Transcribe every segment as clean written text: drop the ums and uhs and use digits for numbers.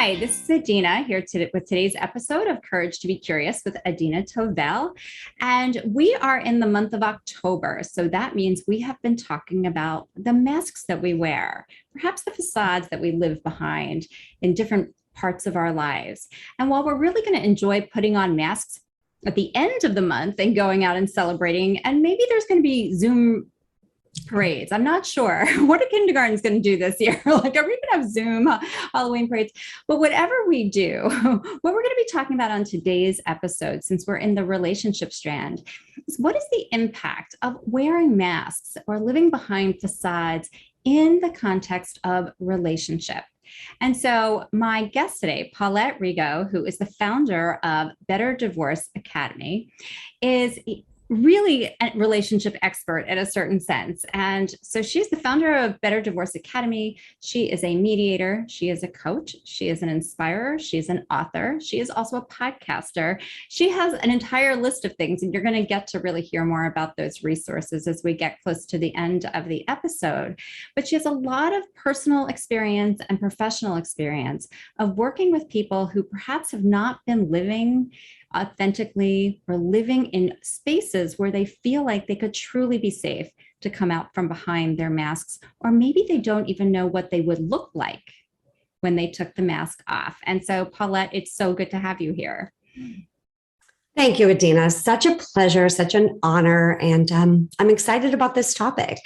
Hi, this is Adina here with today's episode of Courage to be Curious with Adina Tovel. And we are in the month of October. So that means we have been talking about the masks that we wear, perhaps the facades that we live behind in different parts of our lives. And while we're really going to enjoy putting on masks at the end of the month and going out and celebrating, and maybe there's going to be Zoom parades. I'm not sure what a kindergarten's going to do this year. Like, are we going to have Zoom Halloween parades? But whatever we do, what we're going to be talking about on today's episode, since we're in the relationship strand, is what is the impact of wearing masks or living behind facades in the context of relationship? And so my guest today, Paulette Rigo, who is the founder of Better Divorce Academy, is really a relationship expert in a certain sense. And so she's the founder of Better Divorce Academy. She is a mediator. She is a coach. She is an inspirer. She is an author. She is also a podcaster. She has an entire list of things, and you're going to get to really hear more about those resources as we get close to the end of the episode. But she has a lot of personal experience and professional experience of working with people who perhaps have not been living authentically or living in spaces where they feel like they could truly be safe to come out from behind their masks, or maybe they don't even know what they would look like when they took the mask off. And so, Paulette, it's so good to have you here. Thank you, Adina. Such a pleasure, such an honor, and I'm excited about this topic.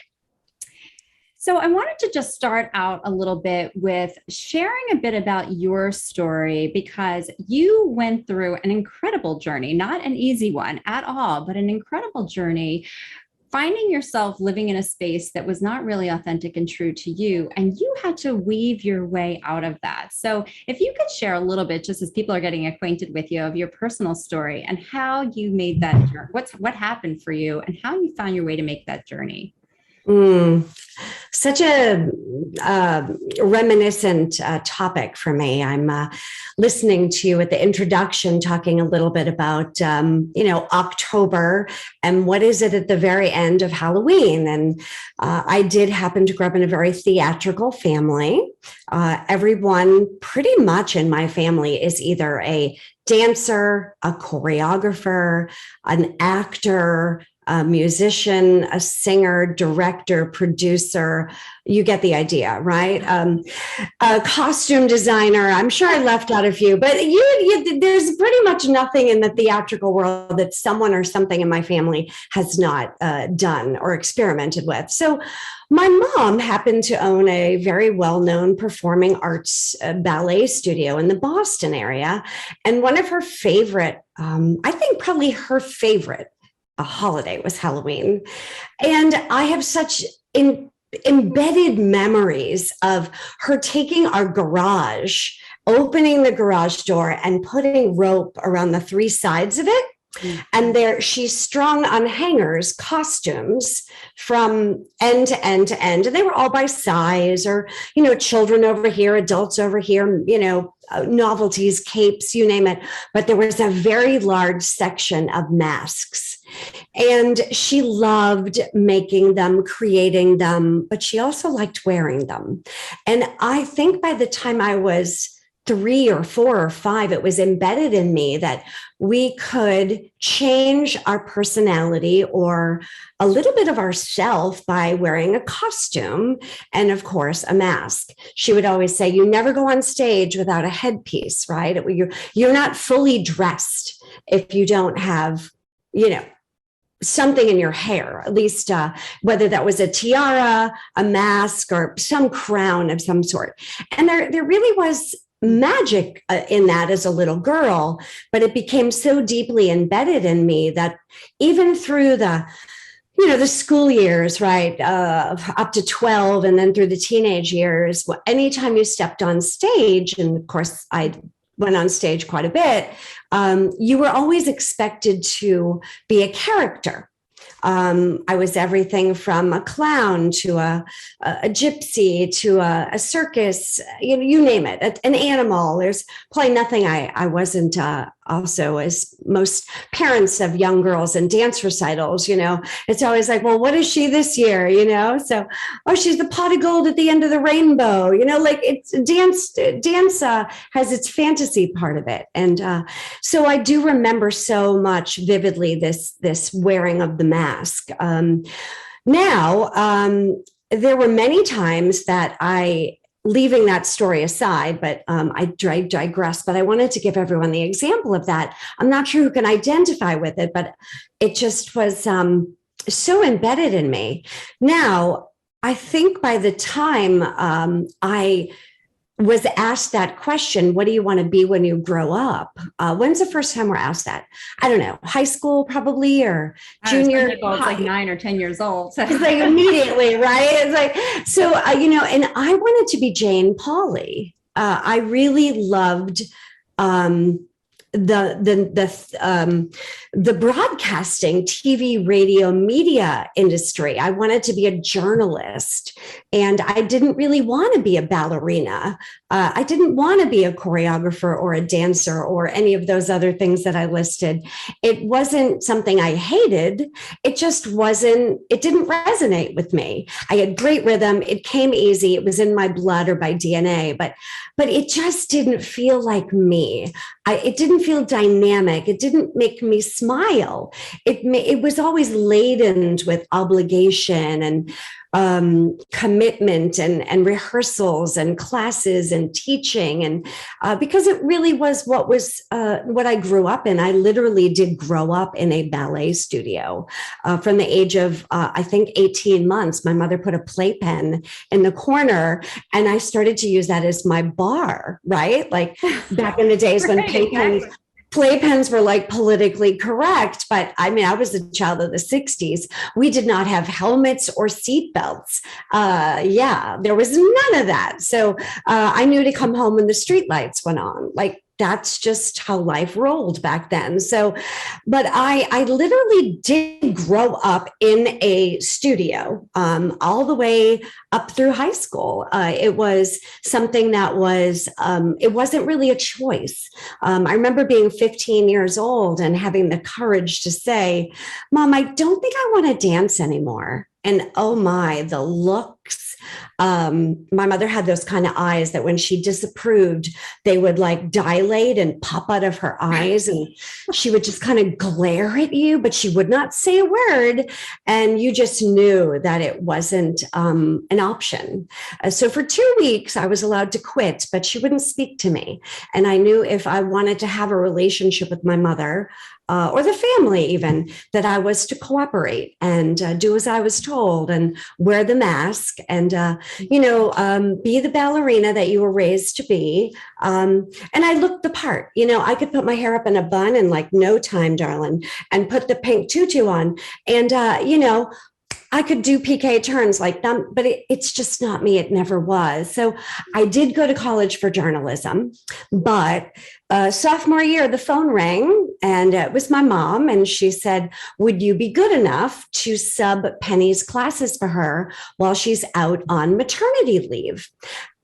So I wanted to just start out a little bit with sharing a bit about your story, because you went through an incredible journey, not an easy one at all, but an incredible journey, finding yourself living in a space that was not really authentic and true to you, and you had to weave your way out of that. So if you could share a little bit, just as people are getting acquainted with you, of your personal story and how you made that journey, what happened for you and how you found your way to make that journey. Such a reminiscent topic for me. I'm listening to you at the introduction, talking a little bit about, October and what is it at the very end of Halloween. And I did happen to grow up in a very theatrical family. Everyone pretty much in my family is either a dancer, a choreographer, an actor, a musician, a singer, director, producer. You get the idea, right? A costume designer. I'm sure I left out a few, but there's pretty much nothing in the theatrical world that someone or something in my family has not done or experimented with. So my mom happened to own a very well-known performing arts ballet studio in the Boston area. And one of her favorite, I think probably her favorite, a holiday was Halloween. And I have such embedded memories of her taking our garage, opening the garage door and putting rope around the three sides of it. And there she strung on hangers costumes from end to end to end. And they were all by size, or, children over here, adults over here, novelties, capes, you name it. But there was a very large section of masks. And she loved making them, creating them, but she also liked wearing them. And I think by the time I was 3 or 4 or 5, it was embedded in me that we could change our personality or a little bit of ourself by wearing a costume and, of course, a mask. She would always say, you never go on stage without a headpiece, right? You're not fully dressed if you don't have, something in your hair, at least whether that was a tiara, a mask, or some crown of some sort. And there really was magic in that as a little girl, but it became so deeply embedded in me that even through the school years, right, up to 12, and then through the teenage years, anytime you stepped on stage, and of course I went on stage quite a bit, you were always expected to be a character. I was everything from a clown to a gypsy to a circus, you name it, an animal. There's probably nothing I wasn't a also, as most parents of young girls and dance recitals, it's always like, well, what is she this year? So, oh, she's the pot of gold at the end of the rainbow, like it's dance has its fantasy part of it. And so I do remember so much vividly this wearing of the mask. Now, there were many times that leaving that story aside, but I digress, but I wanted to give everyone the example of that. I'm not sure who can identify with it, but it just was so embedded in me. Now, I think by the time I was asked that question, what do you want to be when you grow up? When's the first time we're asked that? I don't know, high school probably, or junior. It's like 9 or 10 years old. So. It's like immediately, right? It's like, so, and I wanted to be Jane Pauley. I really loved the broadcasting, TV, radio, media industry. I wanted to be a journalist, and I didn't really want to be a ballerina. I didn't want to be a choreographer or a dancer or any of those other things that I listed. It wasn't something I hated. It just wasn't, it didn't resonate with me. I had great rhythm. It came easy. It was in my blood or by DNA, but it just didn't feel like me. It didn't feel dynamic. It didn't make me smile. It was always laden with obligation and commitment and rehearsals and classes and teaching. And because it really was what I grew up in. I literally did grow up in a ballet studio from the age of, I think, 18 months. My mother put a playpen in the corner, and I started to use that as my bar, right? Like back in the days when playpens were like politically correct. But I mean, I was a child of the 60s. We did not have helmets or seatbelts. There was none of that. So I knew to come home when the streetlights went on. Like, that's just how life rolled back then. So, but I literally did grow up in a studio all the way up through high school. It was something that was, it wasn't really a choice. I remember being 15 years old and having the courage to say, Mom, I don't think I want to dance anymore. And oh my, the looks. My mother had those kind of eyes that when she disapproved, they would like dilate and pop out of her eyes. And she would just kind of glare at you, but she would not say a word. And you just knew that it wasn't an option. So for 2 weeks, I was allowed to quit, but she wouldn't speak to me. And I knew if I wanted to have a relationship with my mother, or the family even, that I was to cooperate and do as I was told and wear the mask and, be the ballerina that you were raised to be. And I looked the part. I could put my hair up in a bun in like no time, darling, and put the pink tutu on. And, I could do PK turns like them, but it's just not me. It never was. So I did go to college for journalism, but sophomore year, the phone rang and it was my mom. And she said, would you be good enough to sub Penny's classes for her while she's out on maternity leave?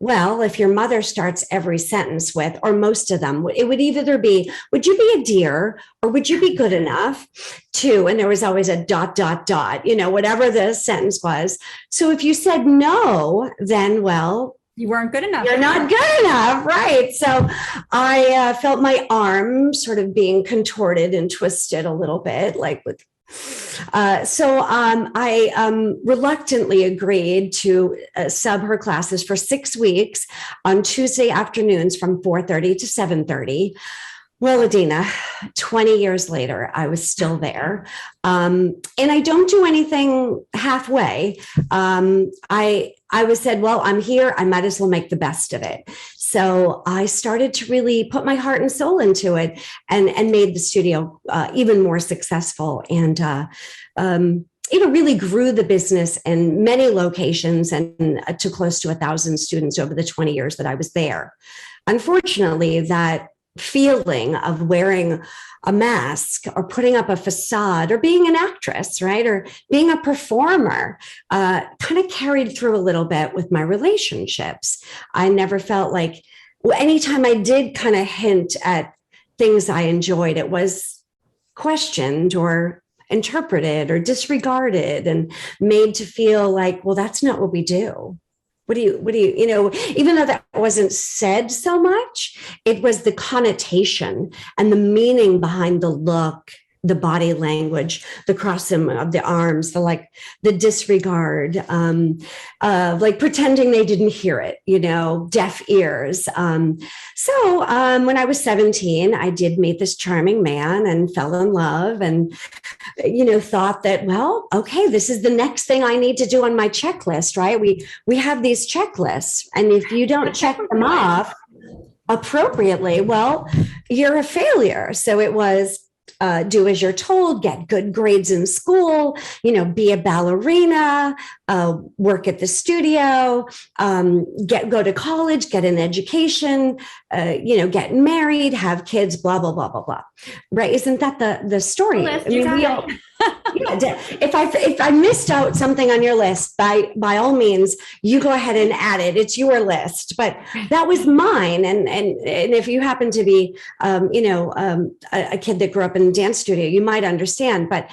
Well, if your mother starts every sentence with, or most of them, it would either be, would you be a dear or would you be good enough to, and there was always a ... whatever the sentence was. So if you said no, then, well, you weren't good enough. You're not good enough, right? So I felt my arm sort of being contorted and twisted a little bit, like with I reluctantly agreed to sub her classes for 6 weeks on Tuesday afternoons from 4:30 to 7:30. Well, Adina, 20 years later, I was still there. And I don't do anything halfway. I was said, well, I'm here. I might as well make the best of it. So I started to really put my heart and soul into it and made the studio even more successful and really grew the in many locations and to close to 1,000 students over the 20 years that I was there. Unfortunately, that feeling of wearing a mask or putting up a facade or being an actress, right? Or being a performer, kind of carried through a little bit with my relationships. I never felt like, anytime I did kind of hint at things I enjoyed, it was questioned or interpreted or disregarded and made to feel like, well, that's not what we do. Even though that wasn't said so much, it was the connotation and the meaning behind the look, the body language, the crossing of the arms, the disregard, like pretending they didn't hear it, deaf ears. So when I was 17, I did meet this charming man and fell in love and, thought that, well, okay, this is the next thing I need to do on my checklist, right? We have these checklists, and if you don't check them off appropriately, well, you're a failure. So it was, do as you're told, get good grades in school, be a ballerina, work at the studio, go to college, get an education, get married, have kids, blah, blah, blah, blah, blah. Right. Isn't that the story? If I missed out something on your list, by all means, you go ahead and add it. It's your list, but that was mine. And if you happen to be, a kid that grew up in a dance studio, you might understand. But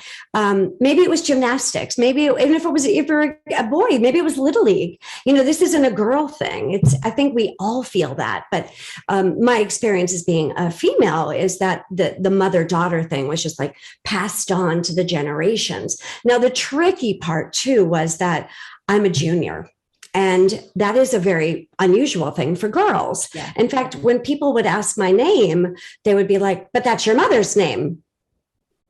maybe it was gymnastics. Maybe even if you're a boy, maybe it was Little League. This isn't a girl thing. I think we all feel that. But my experience as being a female is that the mother-daughter thing was just like passed on to the generations. Now, the tricky part too was that I'm a junior. And that is a very unusual thing for girls. Yeah. In fact, when people would ask my name, they would be like, but that's your mother's name.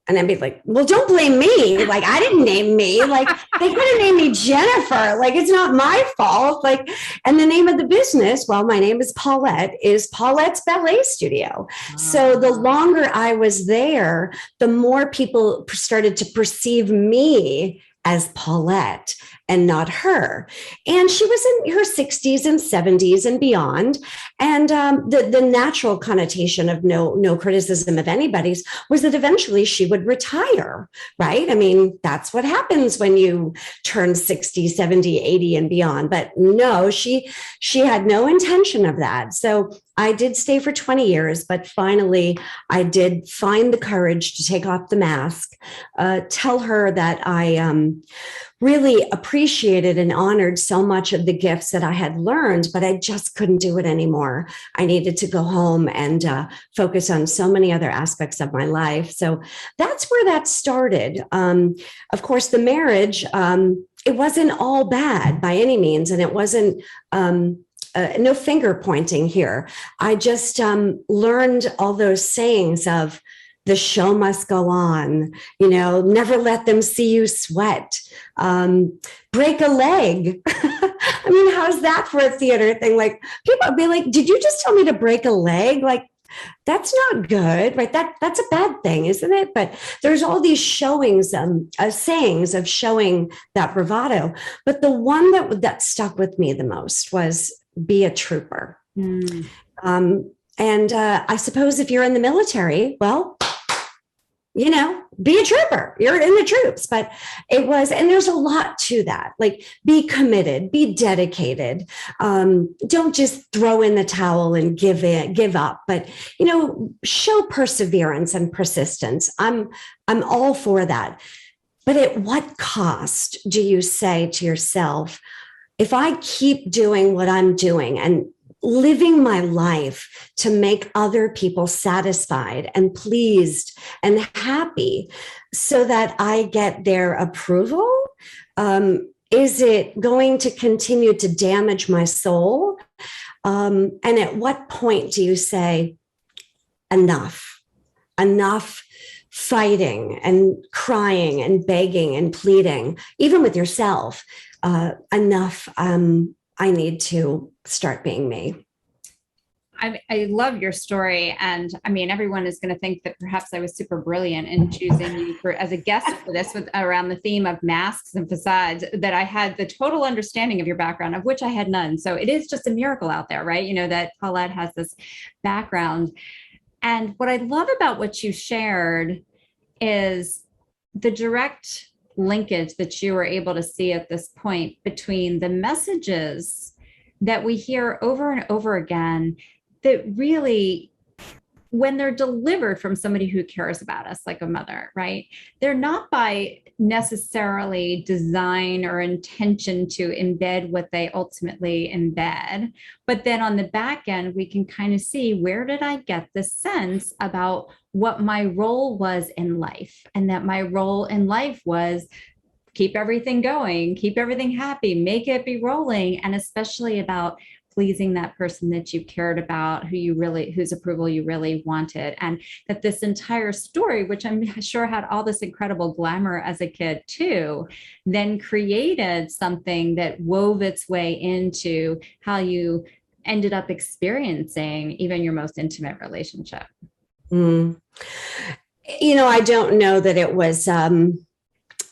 And I'd be like, well, don't blame me. Like, I didn't name me. Like, they could have named me Jennifer. Like, it's not my fault. Like, and the name of the business, well, my name is Paulette, is Paulette's Ballet Studio. So the longer I was there, the more people started to perceive me as Paulette and not her. And she was in her 60s and 70s and beyond. And the natural connotation of no criticism of anybody's was that eventually she would retire, right? I mean, that's what happens when you turn 60, 70, 80 and beyond. But no, she had no intention of that. So I did stay for 20 years, but finally I did find the courage to take off the mask, tell her that I really appreciated and honored so much of the gifts that I had learned, but I just couldn't do it anymore. I needed to go home and focus on so many other aspects of my life. So that's where that started. Of course, the marriage, it wasn't all bad by any means, and it wasn't no finger pointing here. I just learned all those sayings of the show must go on, never let them see you sweat, break a leg. I mean, how's that for a theater thing? Like, people would be like, did you just tell me to break a leg? Like, that's not good, right? That's a bad thing, isn't it? But there's all these showings, sayings of showing that bravado. But the one that stuck with me the most was be a trooper. And I suppose if you're in the military, well, be a trooper, you're in the troops. But it was, and there's a lot to that, like be committed, be dedicated. Don't just throw in the towel and give up, but, show perseverance and persistence. I'm all for that. But at what cost do you say to yourself, if I keep doing what I'm doing and living my life to make other people satisfied and pleased and happy so that I get their approval? Is it going to continue to damage my soul? And at what point do you say, enough fighting and crying and begging and pleading, even with yourself, enough, I need to start being me. I love your story. And I mean, everyone is going to think that perhaps I was super brilliant in choosing you as a guest for this around the theme of masks and facades, that I had the total understanding of your background, of which I had none. So it is just a miracle out there, right? That Paulette has this background. And what I love about what you shared is the direct linkage that you were able to see at this point between the messages that we hear over and over again that really when they're delivered from somebody who cares about us, like a mother, right? They're not by necessarily design or intention to embed what they ultimately embed. But then on the back end, we can kind of see, where did I get the sense about what my role was in life? And that my role in life was keep everything going, keep everything happy, make it be rolling, and especially about pleasing that person that you cared about, whose approval you really wanted. And that this entire story, which I'm sure had all this incredible glamour as a kid too, then created something that wove its way into how you ended up experiencing even your most intimate relationship. Mm. I don't know that it was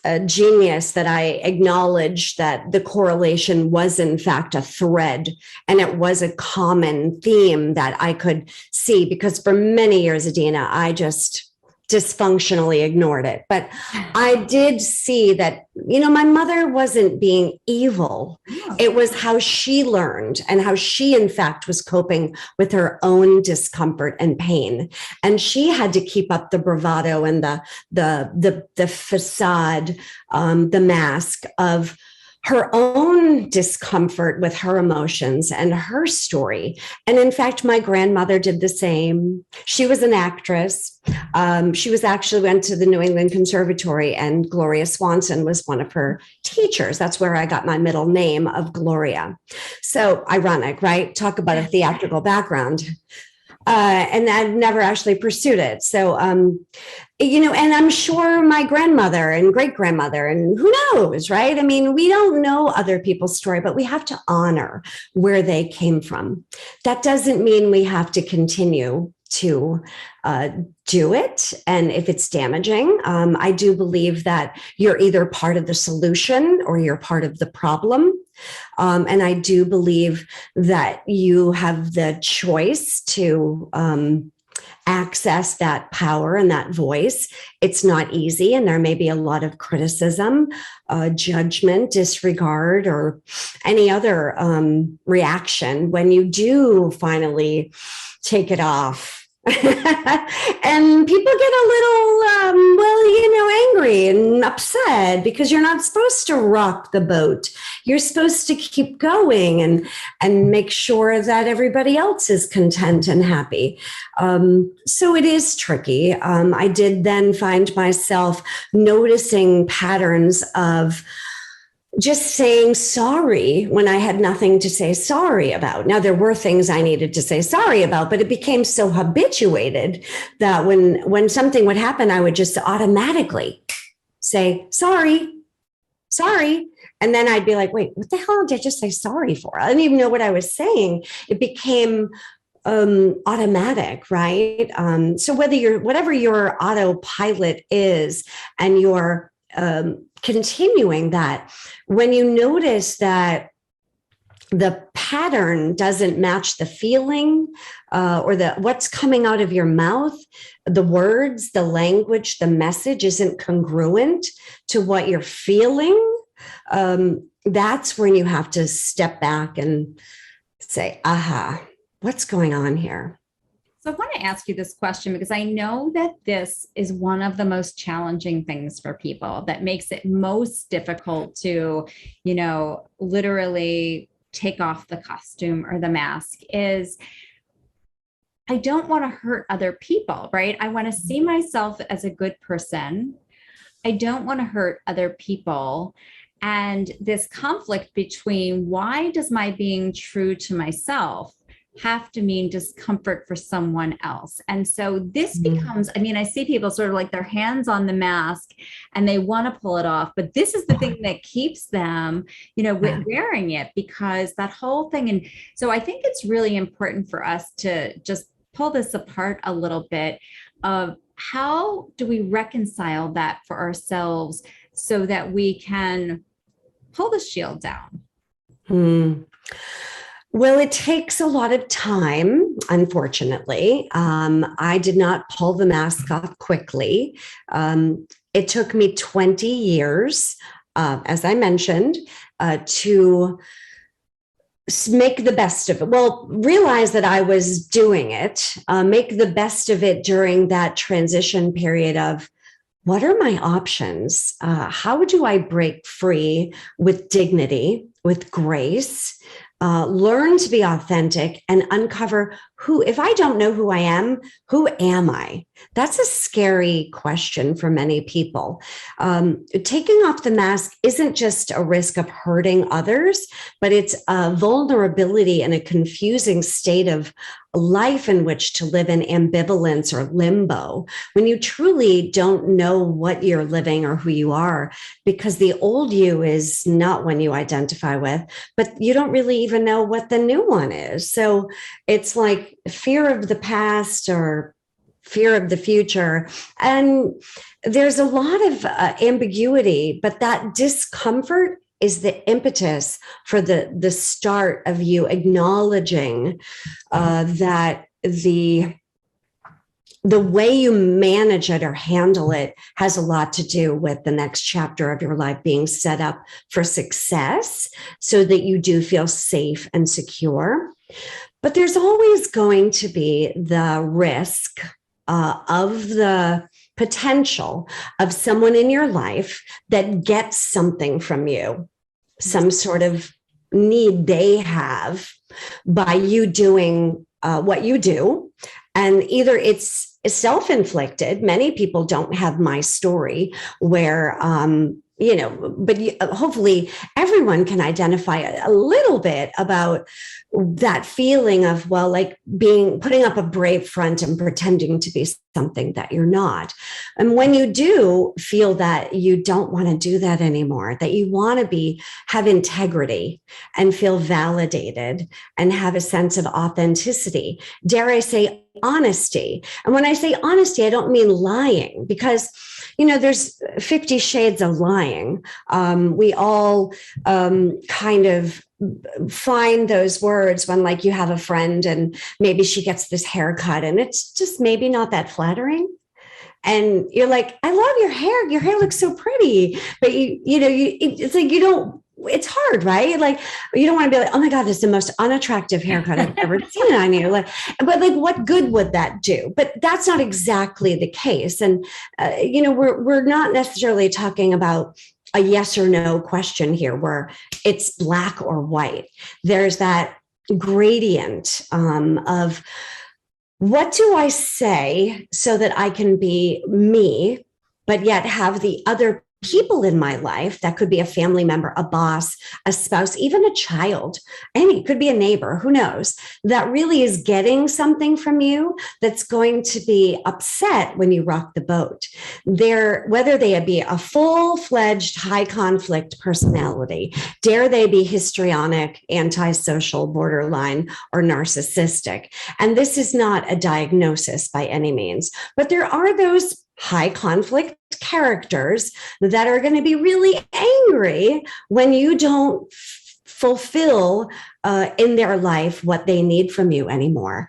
a genius that I acknowledged that the correlation was in fact a thread, and it was a common theme that I could see, because for many years, Adina, I just dysfunctionally ignored it. But I did see that, my mother wasn't being evil. It was how she learned and how she, in fact, was coping with her own discomfort and pain. And she had to keep up the bravado and the facade, the mask of her own discomfort with her emotions and her story. And in fact, my grandmother did the same. She was an actress. She went to the New England Conservatory, and Gloria Swanson was one of her teachers. That's where I got my middle name of Gloria. So ironic, right? Talk about a theatrical background. And I've never actually pursued it. So, and I'm sure my grandmother and great grandmother, and who knows, right? I mean, we don't know other people's story, but we have to honor where they came from. That doesn't mean we have to continue to do it. And if it's damaging, I do believe that you're either part of the solution or you're part of the problem. And I do believe that you have the choice to access that power and that voice. It's not easy, and there may be a lot of criticism, judgment, disregard, or any other reaction when you do finally take it off. And people get a little, angry and upset, because you're not supposed to rock the boat. You're supposed to keep going and make sure that everybody else is content and happy. So it is tricky. I did then find myself noticing patterns of just saying sorry when I had nothing to say sorry about. Now, there were things I needed to say sorry about, but it became so habituated that when something would happen, I would just automatically say, sorry. And then I'd be like, wait, what the hell did I just say sorry for? I didn't even know what I was saying. It became automatic, right? So whatever your autopilot is, and you're continuing that, when you notice that the pattern doesn't match the feeling or what's coming out of your mouth, the words, the language, the message isn't congruent to what you're feeling, that's when you have to step back and say, aha, what's going on here? So I want to ask you this question, because I know that this is one of the most challenging things for people, that makes it most difficult to, literally take off the costume or the mask, is I don't want to hurt other people, right? I want to see myself as a good person. I don't want to hurt other people. And this conflict between, why does my being true to myself have to mean discomfort for someone else? And so this becomes, I see people sort of like their hands on the mask and they want to pull it off, but this is the thing that keeps them, wearing it, because that whole thing. And so I think it's really important for us to just pull this apart a little bit of, how do we reconcile that for ourselves so that we can pull the shield down? Well, it takes a lot of time, unfortunately. I did not pull the mask off quickly. It took me 20 years, as I mentioned, to make the best of it. Well, realize that I was doing it, make the best of it during that transition period of what are my options? How do I break free with dignity, with grace, learn to be authentic and uncover who, if I don't know who I am, who am I? That's a scary question for many people. Taking off the mask isn't just a risk of hurting others, but it's a vulnerability and a confusing state of life in which to live in ambivalence or limbo when you truly don't know what you're living or who you are, because the old you is not one you identify with, but you don't really even know what the new one is. So it's like fear of the past or fear of the future. And there's a lot of ambiguity, but that discomfort is the impetus for the start of you acknowledging that the way you manage it or handle it has a lot to do with the next chapter of your life being set up for success so that you do feel safe and secure. But there's always going to be the risk of the potential of someone in your life that gets something from you, some sort of need they have by you doing what you do. And either it's self-inflicted. Many people don't have my story where, but hopefully everyone can identify a little bit about that feeling of, well, like putting up a brave front and pretending to be something that you're not. And when you do feel that you don't want to do that anymore, that you want to have integrity and feel validated and have a sense of authenticity, dare I say honesty. And when I say honesty, I don't mean lying, because there's 50 shades of lying. We all kind of find those words when, like, you have a friend and maybe she gets this haircut and it's just maybe not that flattering. And you're like, I love your hair. Your hair looks so pretty. But it's like, it's hard, right? Like, you don't want to be like, oh my God, this is the most unattractive haircut I've ever seen on you. But what good would that do? But that's not exactly the case. And, we're not necessarily talking about a yes or no question here where it's black or white. There's that gradient of what do I say so that I can be me, but yet have the other people in my life, that could be a family member, a boss, a spouse, even a child, and it could be a neighbor, who knows, that really is getting something from you that's going to be upset when you rock the boat. Whether they be a full-fledged high conflict personality, dare they be histrionic, antisocial, borderline, or narcissistic. And this is not a diagnosis by any means, but there are those high conflict characters that are going to be really angry when you don't fulfill in their life what they need from you anymore.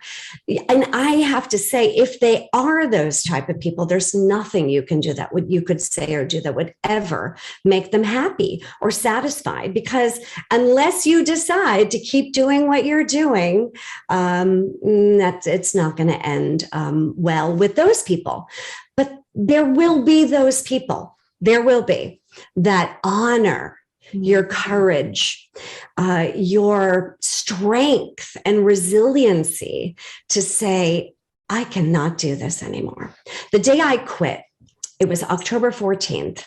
And I have to say, if they are those type of people, there's nothing you can do you could say or do that would ever make them happy or satisfied, because unless you decide to keep doing what you're doing, it's not going to end well with those people. But there will be those people. There will be that honor your courage, your strength and resiliency to say, I cannot do this anymore. The day I quit, it was October 14th,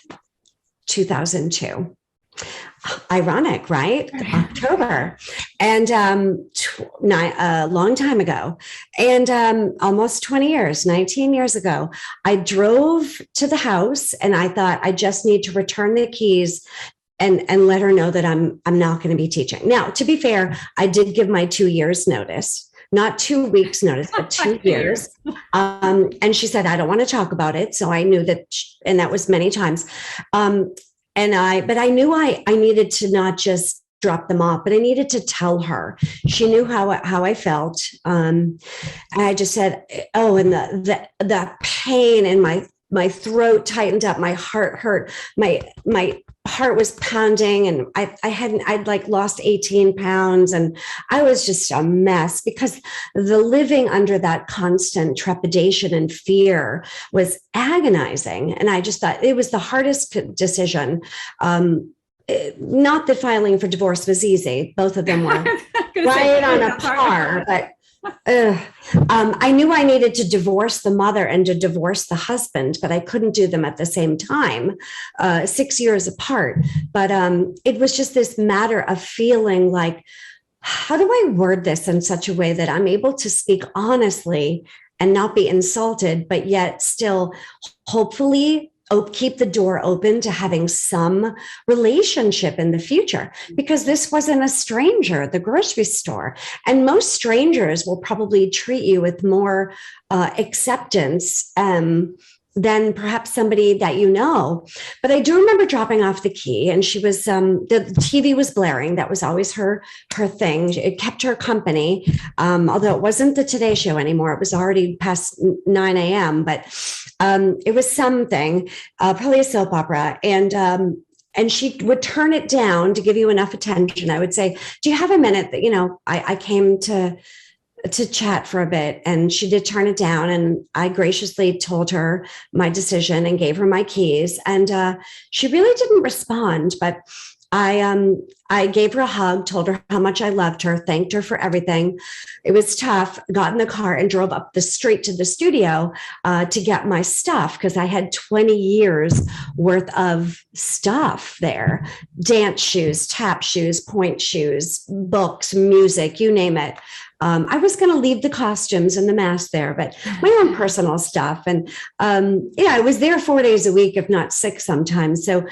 2002. Ironic, right? October. And a long time ago, and almost 20 years, 19 years ago, I drove to the house and I thought, I just need to return the keys and let her know that I'm not going to be teaching. Now, to be fair, I did give my 2 years notice, not 2 weeks notice, but 2 years. And she said, I don't want to talk about it. So I knew that, and that was many times. But I knew I needed to not just drop them off, but I needed to tell her. She knew how I felt. And I just said, oh, and the pain in my throat tightened up, my heart hurt, my heart was pounding, and I'd like lost 18 pounds, and I was just a mess because the living under that constant trepidation and fear was agonizing. And I just thought it was the hardest decision. Not that filing for divorce was easy. Both of them were right on a par, but I knew I needed to divorce the mother and to divorce the husband, but I couldn't do them at the same time, 6 years apart. But it was just this matter of feeling like, how do I word this in such a way that I'm able to speak honestly and not be insulted, but yet still hopefully keep the door open to having some relationship in the future, because this wasn't a stranger at the grocery store. And most strangers will probably treat you with more acceptance than perhaps somebody that you know. But I do remember dropping off the key, and she was, the TV was blaring. That was always her thing. It kept her company, although it wasn't the Today Show anymore. It was already past 9 a.m., but it was something, probably a soap opera. And she would turn it down to give you enough attention. I would say, do you have a minute that, I came to chat for a bit? And she did turn it down, and I graciously told her my decision and gave her my keys. And she really didn't respond, but I gave her a hug, told her how much I loved her, thanked her for everything. It was tough, got in the car and drove up the street to the studio to get my stuff, because I had 20 years worth of stuff there: dance shoes, tap shoes, point shoes, books, music, you name it. I was going to leave the costumes and the mask there, but my own personal stuff. And I was there 4 days a week, if not 6 sometimes. So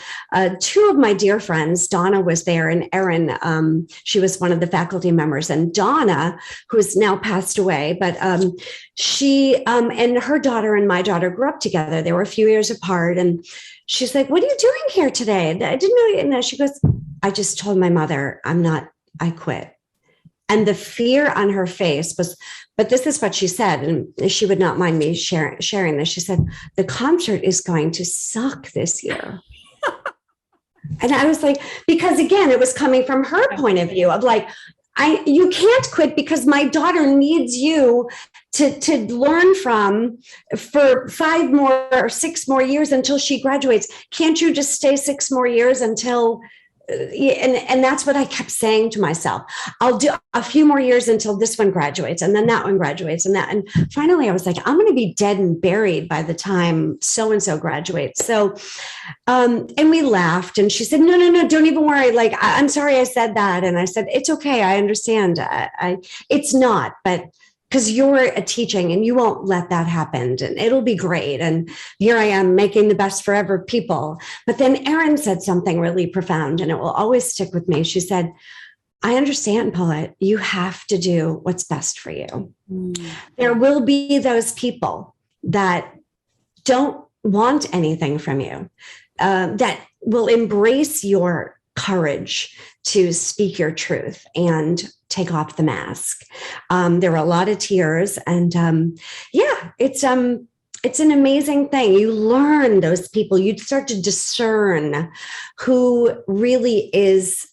two of my dear friends, Donna was there, and Erin, she was one of the faculty members. And Donna, who's now passed away, but she and her daughter and my daughter grew up together. They were a few years apart. And she's like, "What are you doing here today?" I didn't know you. And she goes, "I just told my mother I quit." And the fear on her face was, but this is what she said, and she would not mind me sharing this. She said, "The concert is going to suck this year." And I was like, because again, it was coming from her point of view of like, you can't quit because my daughter needs you to learn from for 5 more or 6 more years until she graduates. Can't you just stay 6 more years until... And that's what I kept saying to myself. I'll do a few more years until this one graduates, and then that one graduates, and finally I was like, I'm going to be dead and buried by the time so-and-so graduates. So, and we laughed, and she said, no, don't even worry. Like, I'm sorry I said that. And I said, it's okay. I understand. It's not, but because you're teaching and you won't let that happen, and it'll be great. And here I am making the best forever people. But then Erin said something really profound, and it will always stick with me. She said, "I understand, Paulette, you have to do what's best for you." There will be those people that don't want anything from you, that will embrace your courage to speak your truth and take off the mask. There were a lot of tears, and it's an amazing thing. You learn those people. You start to discern who really is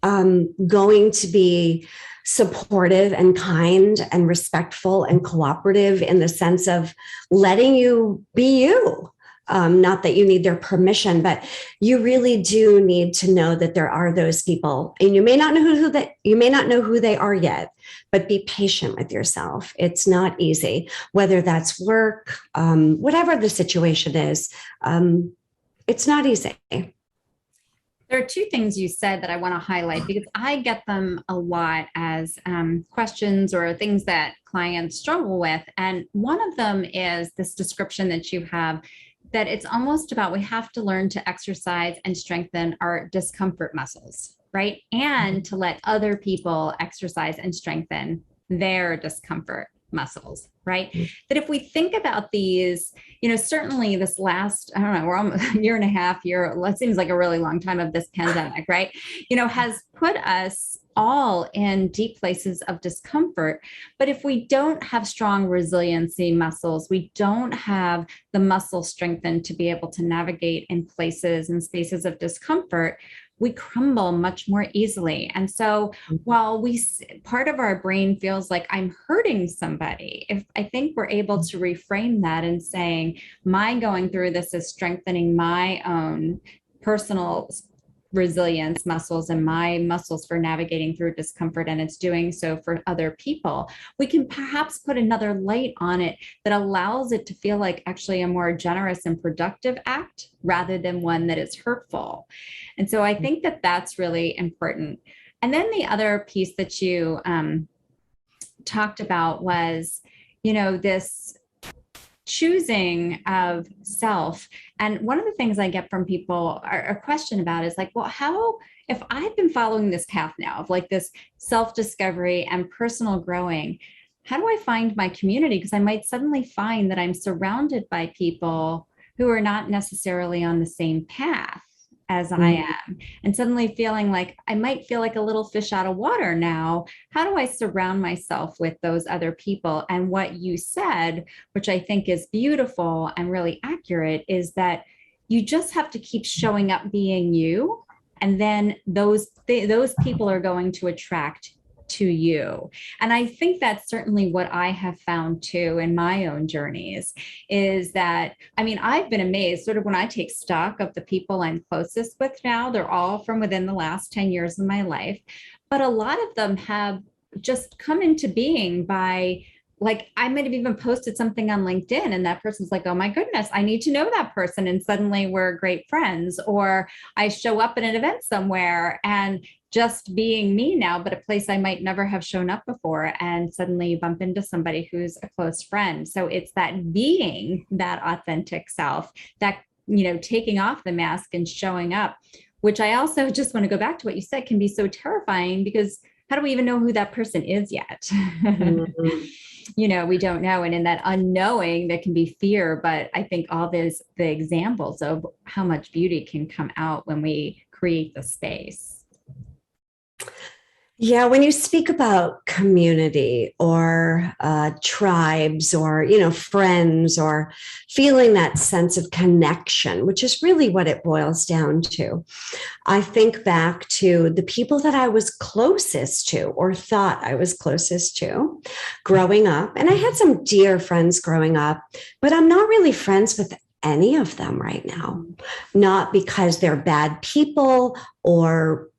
going to be supportive and kind and respectful and cooperative in the sense of letting you be you. Not that you need their permission, but you really do need to know that there are those people, and you may not know who they are yet, but be patient with yourself. It's not easy, whether that's work, whatever the situation is. It's not easy. There are 2 things you said that I want to highlight, because I get them a lot as questions or things that clients struggle with. And one of them is this description that you have, that it's almost about, we have to learn to exercise and strengthen our discomfort muscles, right? And to let other people exercise and strengthen their discomfort muscles, right? That if we think about these, certainly this last, I don't know, we're almost a year and a half, it seems like a really long time of this pandemic, right? Has put us all in deep places of discomfort. But if we don't have strong resiliency muscles, we don't have the muscle strengthened to be able to navigate in places and spaces of discomfort, we crumble much more easily. And so while part of our brain feels like I'm hurting somebody, if I think we're able to reframe that and saying, my going through this is strengthening my own personal resilience muscles and my muscles for navigating through discomfort, and it's doing so for other people, we can perhaps put another light on it that allows it to feel like actually a more generous and productive act rather than one that is hurtful. And so I think that that's really important. And then the other piece that you talked about was, this choosing of self. And one of the things I get from people, a question about is like, well, how, if I've been following this path now of like this self-discovery and personal growing, how do I find my community? Because I might suddenly find that I'm surrounded by people who are not necessarily on the same path as I am, and suddenly feeling like I might feel like a little fish out of water now. How do I surround myself with those other people? And what you said, which I think is beautiful and really accurate, is that you just have to keep showing up being you, and then those people are going to attract to you. And I think that's certainly what I have found too in my own journeys, is that, I mean, I've been amazed sort of when I take stock of the people I'm closest with now, they're all from within the last 10 years of my life, but a lot of them have just come into being by, like, I might have even posted something on LinkedIn and that person's like, oh my goodness, I need to know that person. And suddenly we're great friends. Or I show up at an event somewhere and just being me now, but a place I might never have shown up before. And suddenly you bump into somebody who's a close friend. So it's that being that authentic self, that, taking off the mask and showing up, which I also just want to go back to what you said, can be so terrifying, because how do we even know who that person is yet? We don't know. And in that unknowing, there can be fear. But I think all the examples of how much beauty can come out when we create the space. Yeah, when you speak about community or tribes or, friends, or feeling that sense of connection, which is really what it boils down to, I think back to the people that I was closest to or thought I was closest to growing up. And I had some dear friends growing up, but I'm not really friends with any of them right now, not because they're bad people or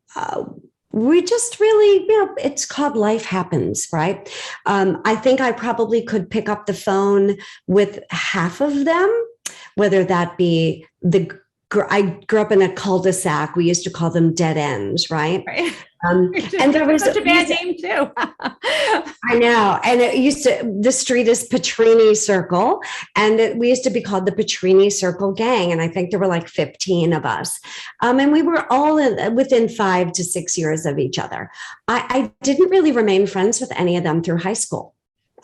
we just really, it's called life happens, right? I think I probably could pick up the phone with half of them, whether that be I grew up in a cul-de-sac. We used to call them dead ends, right? Right. And there was such a bad name too. I know. And the street is Petrini Circle. And we used to be called the Petrini Circle Gang. And I think there were like 15 of us. And we were all within 5 to 6 years of each other. I didn't really remain friends with any of them through high school.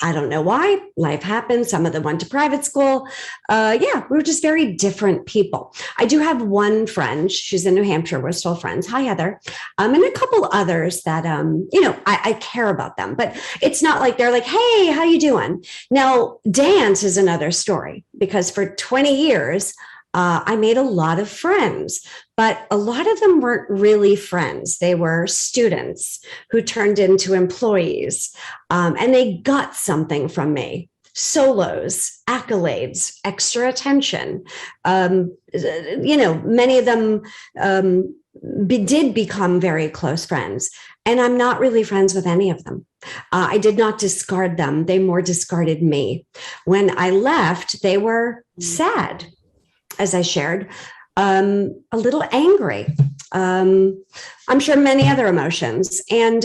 I don't know why. Life happens. Some of them went to private school. We were just very different people. I do have one friend. She's in New Hampshire. We're still friends. Hi, Heather. And a couple others that, I care about them. But it's not like they're like, hey, how you doing? Now, dance is another story, because for 20 years, I made a lot of friends, but a lot of them weren't really friends. They were students who turned into employees, and they got something from me. Solos, accolades, extra attention. Many of them did become very close friends, and I'm not really friends with any of them. I did not discard them. They more discarded me. When I left, they were sad, as I shared, a little angry. I'm sure many other emotions. And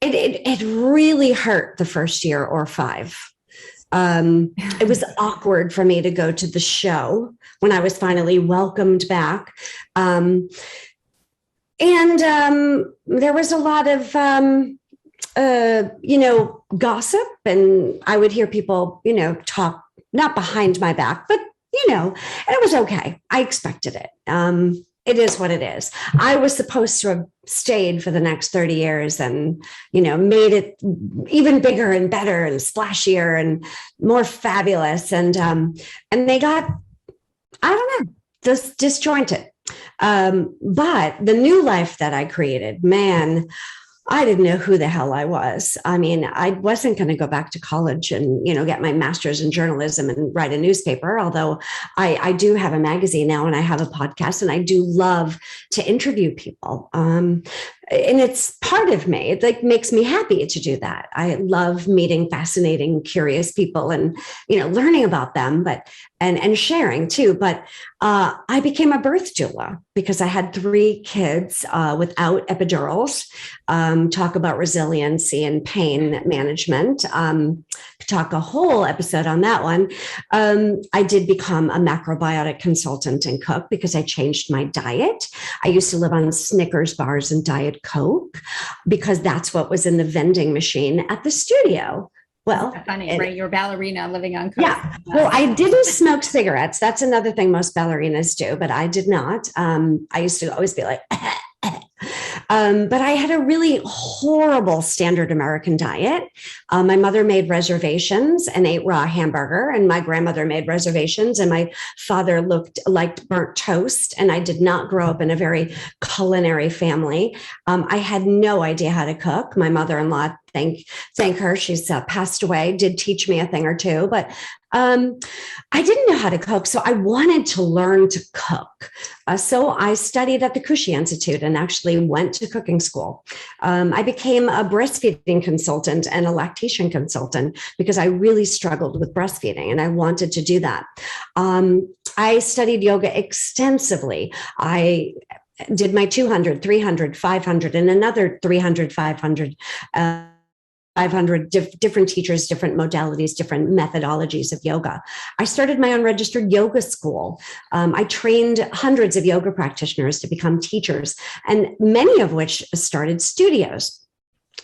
it really hurt the first year or 5. It was awkward for me to go to the show when I was finally welcomed back. And there was a lot of, gossip, and I would hear people, talk, not behind my back, but and it was okay. I expected it. it is what it is. I was supposed to have stayed for the next 30 years and, made it even bigger and better and splashier and more fabulous. And they got, I don't know, just disjointed. But the new life that I created, man, I didn't know who the hell I was. I mean, I wasn't going to go back to college and, get my master's in journalism and write a newspaper, although I do have a magazine now and I have a podcast and I do love to interview people. And it's part of me. It makes me happy to do that. I love meeting fascinating, curious people and, learning about them, and sharing too. But I became a birth doula because I had 3 kids without epidurals. Talk about resiliency and pain management. Talk a whole episode on that one. I did become a macrobiotic consultant and cook because I changed my diet. I used to live on Snickers bars and Diet Coke because that's what was in the vending machine at the studio. Well, that's funny, right? You're a ballerina living on Coke. Yeah. Well, I didn't smoke cigarettes. That's another thing most ballerinas do, but I did not. I used to always be like, but I had a really horrible standard American diet. My mother made reservations and ate raw hamburger, and my grandmother made reservations, and my father liked burnt toast. And I did not grow up in a very culinary family. I had no idea how to cook. My mother-in-law, thank her, she's passed away, did teach me a thing or two, but I didn't know how to cook. So I wanted to learn to cook. So I studied at the Cushy Institute and actually went to cooking school. I became a breastfeeding consultant and a lactation consultant because I really struggled with breastfeeding and I wanted to do that. I studied yoga extensively. I did my 200, 300, 500, and another 300, 500, 500 different teachers, different modalities, different methodologies of yoga. I started my own registered yoga school. I trained hundreds of yoga practitioners to become teachers, and many of which started studios.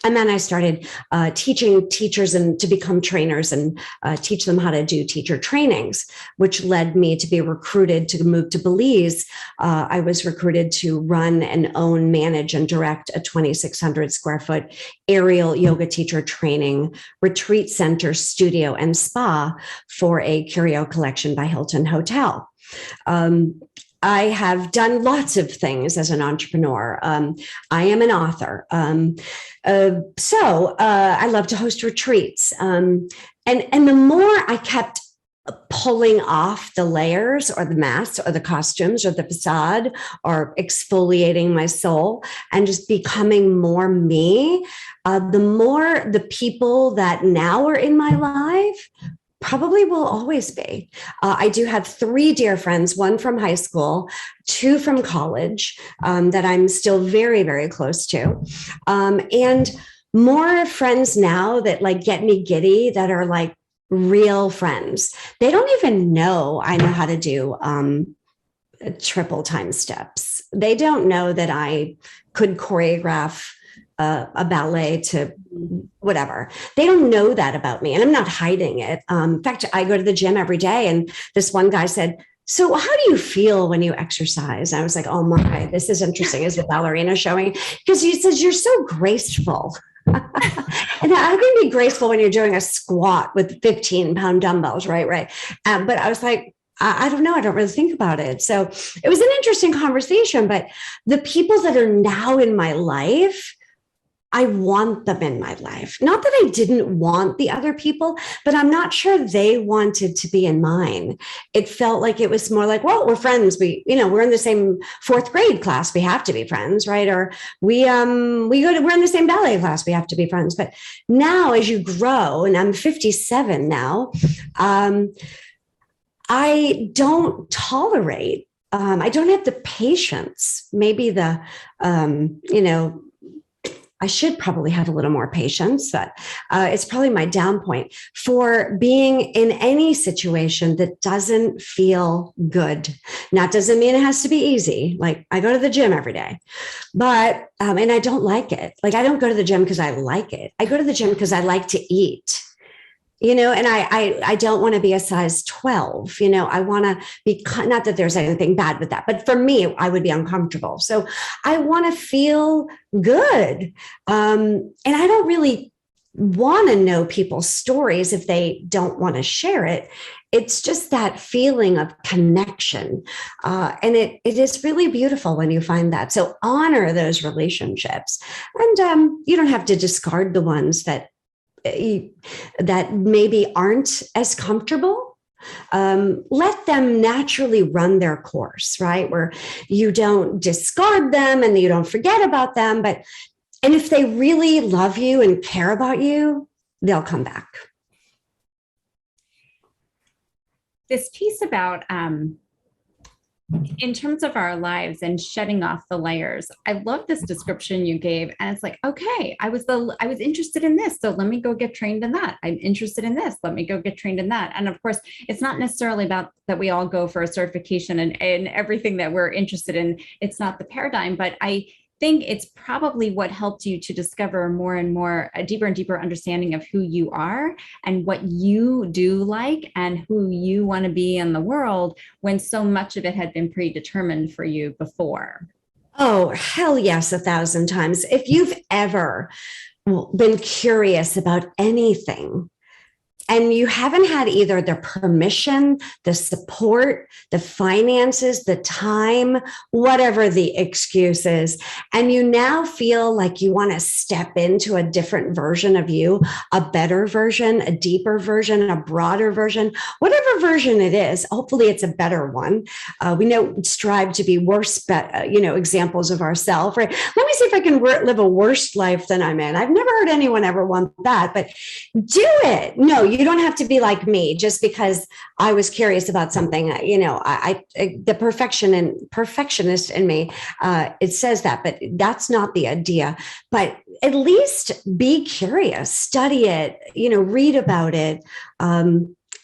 And then I started teaching teachers and to become trainers and teach them how to do teacher trainings, which led me to be recruited to move to Belize. I was recruited to run and own, manage, and direct a 2,600 square foot aerial yoga teacher training retreat center, studio, and spa for a Curio Collection by Hilton Hotel. I have done lots of things as an entrepreneur. I am an author. So I love to host retreats. And the more I kept pulling off the layers or the masks or the costumes or the facade or exfoliating my soul and just becoming more me, the more the people that now are in my life probably will always be. I do have 3 dear friends, 1 from high school, 2 from college, that I'm still very, very close to. And more friends now that get me giddy, that are real friends. They don't even know I know how to do triple time steps. They don't know that I could choreograph a ballet to whatever. They don't know that about me, and I'm not hiding it. In fact, I go to the gym every day, and this one guy said, "So how do you feel when you exercise?" And I was like, "Oh my, this is interesting. Is the ballerina showing?" Because he says, "You're so graceful." And I can be graceful when you're doing a squat with 15-pound dumbbells, right? But I was like, I don't know. I don't really think about it. So it was an interesting conversation, but the people that are now in my life, I want them in my life. Not that I didn't want the other people, but I'm not sure they wanted to be in mine. It felt like it was more like, well, we're friends. We're in the same 4th grade class. We have to be friends, right? Or we're in the same ballet class. We have to be friends. But now as you grow, and I'm 57 now, I don't tolerate, I don't have the patience, maybe I should probably have a little more patience, but it's probably my down point for being in any situation that doesn't feel good. Now, it doesn't mean it has to be easy. I go to the gym every day, but, and I don't like it. I don't go to the gym because I like it. I go to the gym because I like to eat. And I don't want to be a size 12. I want to be, not that there's anything bad with that, but for me, I would be uncomfortable. So I want to feel good. And I don't really want to know people's stories if they don't want to share it. It's just that feeling of connection. And it is really beautiful when you find that. So honor those relationships. And you don't have to discard the ones that maybe aren't as comfortable. Let them naturally run their course, right? Where you don't discard them and you don't forget about them. And if they really love you and care about you, they'll come back. This piece about in terms of our lives and shedding off the layers, I love this description you gave. And it's like, okay, I was interested in this, so let me go get trained in that. I'm interested in this, let me go get trained in that. And of course, it's not necessarily about that we all go for a certification and everything that we're interested in. It's not the paradigm, but I think it's probably what helped you to discover more and more, a deeper and deeper understanding of who you are and what you do like and who you want to be in the world, when so much of it had been predetermined for you before. Oh, hell yes, 1,000 times. If you've ever been curious about anything, and you haven't had either the permission, the support, the finances, the time, whatever the excuse is, and you now feel like you want to step into a different version of you, a better version, a deeper version, a broader version, whatever version it is, hopefully it's a better one. We know strive to be worse, examples of ourselves, right? Let me see if I can live a worse life than I'm in. I've never heard anyone ever want that, but do it. No, you don't have to be like me just because I was curious about something. The perfectionist in me, it says that, but that's not the idea. But at least be curious, study it, read about it.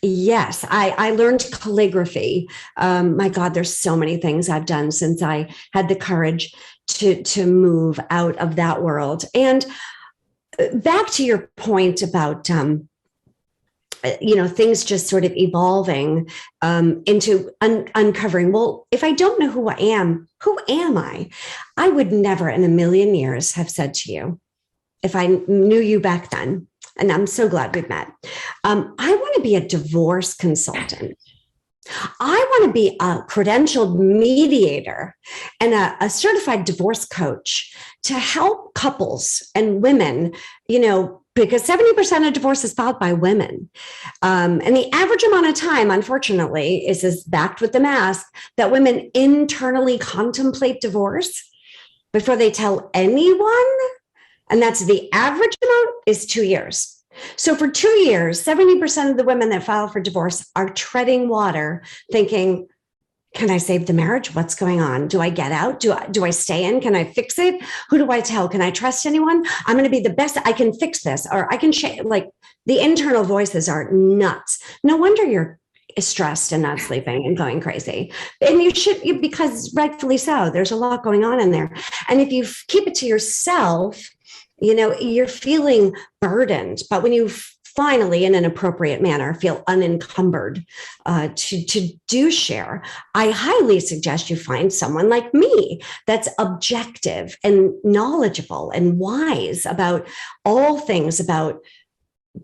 Yes, I learned calligraphy. My God, there's so many things I've done since I had the courage to move out of that world. And back to your point about things just sort of evolving into uncovering, well, if I don't know who I am, who am I? I would never in a million years have said to you, if I knew you back then, and I'm so glad we've met, I want to be a divorce consultant. I want to be a credentialed mediator and a certified divorce coach to help couples and women, because 70% of divorce is filed by women. And the average amount of time, unfortunately, is backed with the math that women internally contemplate divorce before they tell anyone. And that's the average amount is 2 years. So for 2 years, 70% of the women that file for divorce are treading water thinking, can I save the marriage? What's going on? Do I get out? Do I stay in? Can I fix it? Who do I tell? Can I trust anyone? I'm going to be the best. I can fix this, or I can like the internal voices are nuts. No wonder you're stressed and not sleeping and going crazy. And you should, because rightfully so, there's a lot going on in there. And if you keep it to yourself, you're feeling burdened. But when you finally, in an appropriate manner, feel unencumbered to do share, I highly suggest you find someone like me that's objective and knowledgeable and wise about all things about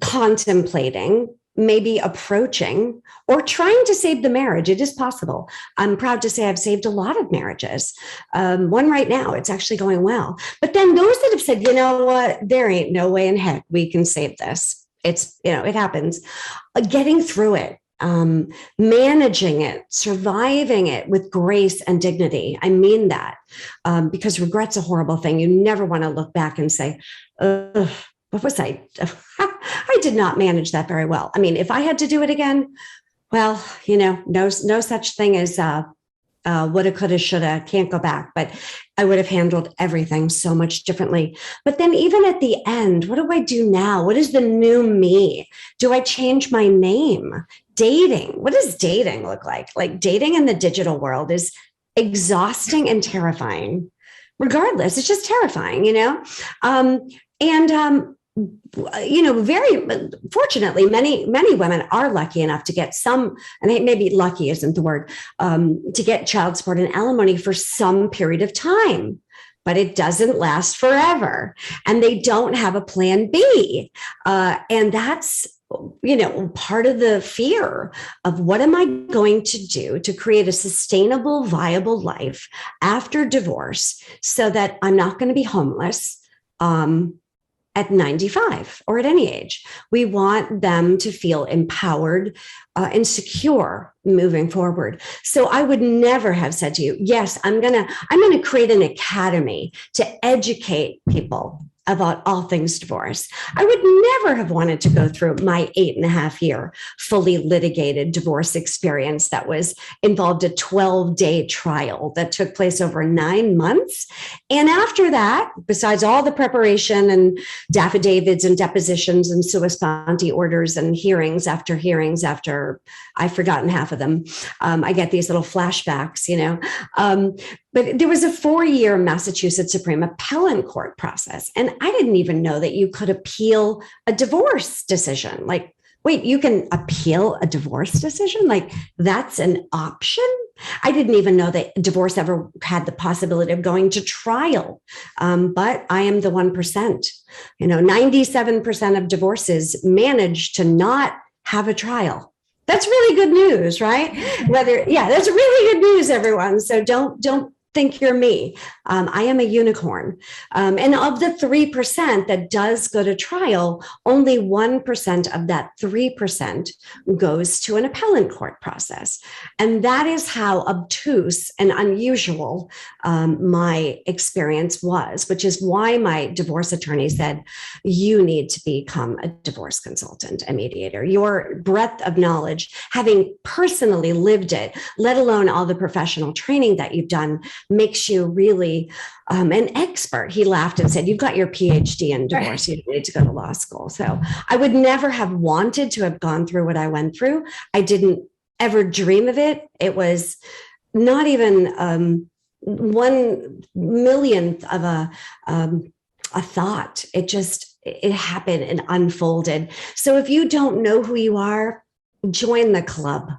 contemplating, maybe approaching, or trying to save the marriage. It is possible. I'm proud to say I've saved a lot of marriages. One right now, it's actually going well. But then those that have said, you know what, there ain't no way in heck we can save this. It's, it happens. Getting through it, managing it, surviving it with grace and dignity. I mean that, because regret's a horrible thing. You never want to look back and say, what was I? I did not manage that very well. I mean, if I had to do it again, well, no such thing as woulda, coulda, shoulda, can't go back. But I would have handled everything so much differently. But then even at the end, what do I do now? What is the new me? Do I change my name? Dating. What does dating look like? Like dating in the digital world is exhausting and terrifying. Regardless, it's just terrifying, very fortunately, many women are lucky enough to get some, and maybe lucky isn't the word, to get child support and alimony for some period of time. But it doesn't last forever, and they don't have a plan B. And that's, part of the fear of what am I going to do to create a sustainable, viable life after divorce so that I'm not going to be homeless at 95 or at any age. We want them to feel empowered and secure moving forward. So I would never have said to you, yes, I'm going to create an academy to educate people about all things divorce. I would never have wanted to go through my 8.5-year fully litigated divorce experience that was involved a 12-day trial that took place over 9 months. And after that, besides all the preparation and affidavits and depositions and sua sponte orders and hearings after I've forgotten half of them, I get these little flashbacks, but there was a 4-year Massachusetts Supreme Appellate Court process. And I didn't even know that you could appeal a divorce decision. Like, wait, you can appeal a divorce decision? Like, that's an option? I didn't even know that divorce ever had the possibility of going to trial. But I am the 1%. 97% of divorces manage to not have a trial. That's really good news, right? That's really good news, everyone. So don't think you're me. I am a unicorn. And of the 3% that does go to trial, only 1% of that 3% goes to an appellate court process. And that is how obtuse and unusual my experience was, which is why my divorce attorney said, you need to become a divorce consultant, a mediator. Your breadth of knowledge, having personally lived it, let alone all the professional training that you've done, makes you really an expert. He laughed and said, you've got your PhD in divorce. You don't need to go to law school. So I would never have wanted to have gone through what I went through. I didn't ever dream of it. It was not even 1/1,000,000th of a thought. It happened and unfolded. So if you don't know who you are, join the club.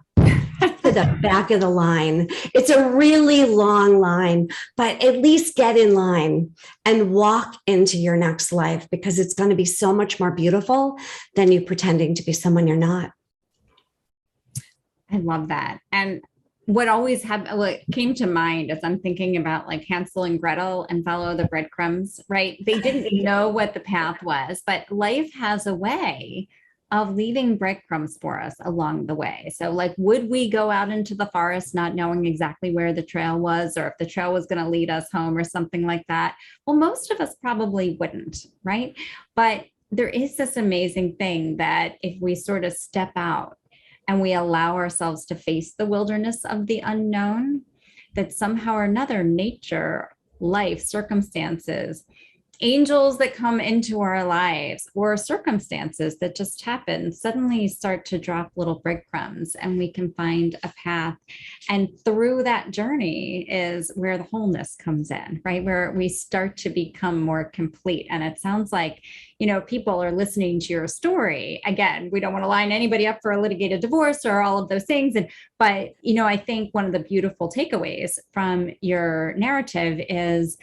To the back of the line. It's a really long line, but at least get in line and walk into your next life, because it's going to be so much more beautiful than you pretending to be someone you're not. I love that. And what came to mind as I'm thinking about like Hansel and Gretel and follow the breadcrumbs, right? They didn't know what the path was, but life has a way of leaving breadcrumbs for us along the way. So like, would we go out into the forest not knowing exactly where the trail was, or if the trail was going to lead us home or something like that? Well, most of us probably wouldn't, right? But there is this amazing thing that if we sort of step out and we allow ourselves to face the wilderness of the unknown, that somehow or another, nature, life, circumstances, angels that come into our lives, or circumstances that just happen suddenly start to drop little breadcrumbs, and we can find a path. And through that journey is where the wholeness comes in, right? Where we start to become more complete. And it sounds like, people are listening to your story. Again, we don't want to line anybody up for a litigated divorce or all of those things. But I think one of the beautiful takeaways from your narrative is,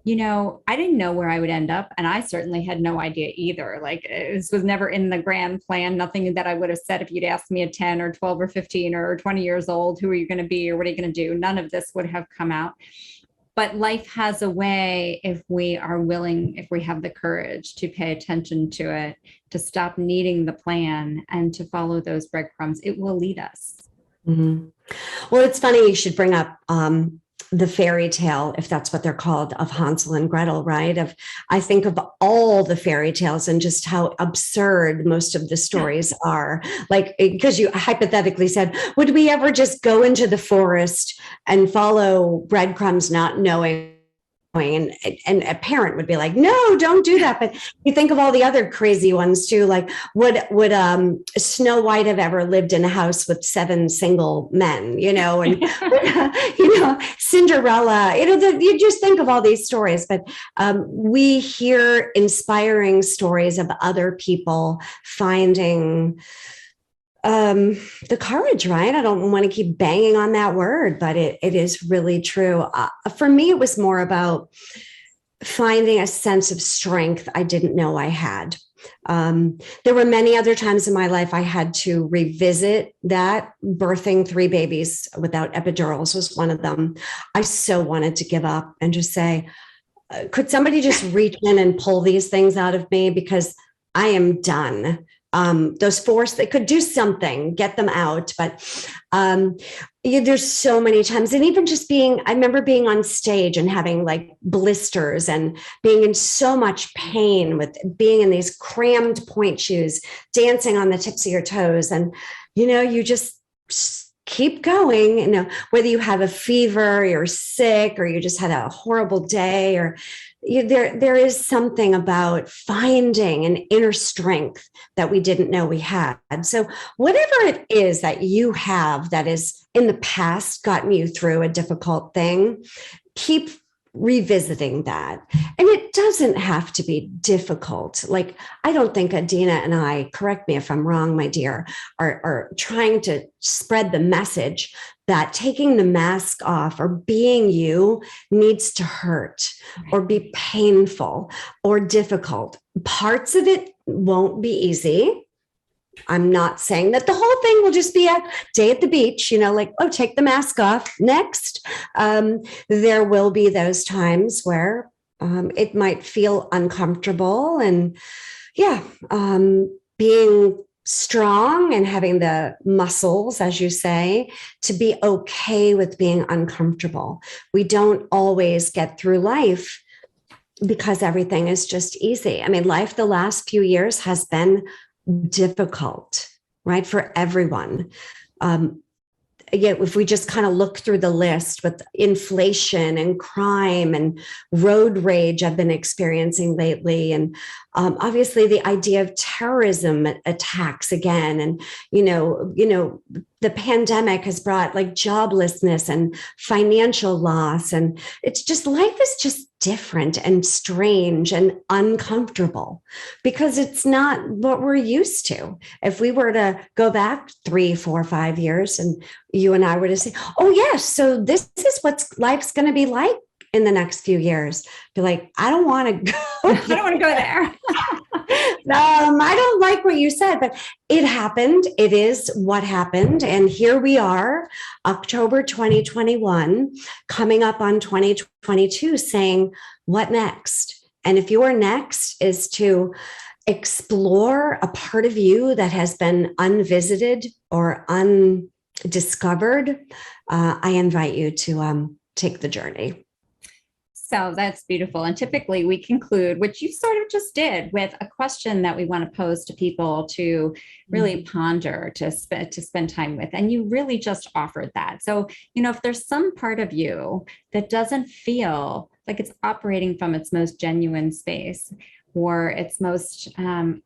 I didn't know where I would end up, and I certainly had no idea either. Like, this was never in the grand plan, nothing that I would have said if you'd asked me at 10 or 12 or 15 or 20 years old, who are you going to be or what are you going to do? None of this would have come out. But life has a way, if we are willing, if we have the courage to pay attention to it, to stop needing the plan and to follow those breadcrumbs, it will lead us. Mm-hmm. Well, it's funny you should bring up the fairy tale, if that's what they're called, of Hansel and Gretel, right? I think of all the fairy tales and just how absurd most of the stories are. Like, because you hypothetically said, would we ever just go into the forest and follow breadcrumbs, not knowing And a parent would be like, no, don't do that. But you think of all the other crazy ones too. Like would Snow White have ever lived in a house with 7 single men, and, Cinderella, you just think of all these stories, but we hear inspiring stories of other people finding the courage, right? I don't want to keep banging on that word, but it is really true. For me, it was more about finding a sense of strength I didn't know I had. There were many other times in my life I had to revisit that. Birthing 3 babies without epidurals was one of them. I so wanted to give up and just say, could somebody just reach in and pull these things out of me, because I am done. Those force, they could do something, get them out. But there's so many times, and even just I remember being on stage and having like blisters and being in so much pain with being in these crammed point shoes, dancing on the tips of your toes. And, you just keep going, whether you have a fever, you're sick, or you just had a horrible day, or there is something about finding an inner strength that we didn't know we had. So whatever it is that you have that is in the past gotten you through a difficult thing, keep revisiting that. And it doesn't have to be difficult. Like, I don't think Adina and I, correct me if I'm wrong, my dear, are trying to spread the message that taking the mask off or being you needs to hurt or be painful or difficult. Parts of it won't be easy. I'm not saying that the whole thing will just be a day at the beach, like, oh, take the mask off. Next. There will be those times where it might feel uncomfortable, and being strong and having the muscles, as you say, to be okay with being uncomfortable. We don't always get through life because everything is just easy. I mean, life the last few years has been difficult, right? For everyone. Yet if we just kind of look through the list with inflation and crime and road rage I've been experiencing lately, and obviously the idea of terrorism attacks again, and the pandemic has brought like joblessness and financial loss, and it's just, life is just different and strange and uncomfortable because it's not what we're used to. If we were to go back 3, 4, 5 years and you and I were to say, oh yes, so this is what life's going to be like in the next few years, be like, I don't want to go. I don't want to go there. I don't like what you said, but it happened. It is what happened. And here we are, October 2021, coming up on 2022, saying, what next? And if your next is to explore a part of you that has been unvisited or undiscovered, I invite you to take the journey. So that's beautiful. And typically we conclude, which you sort of just did, with a question that we want to pose to people to really ponder, to spend time with. And you really just offered that. So, if there's some part of you that doesn't feel like it's operating from its most genuine space or its most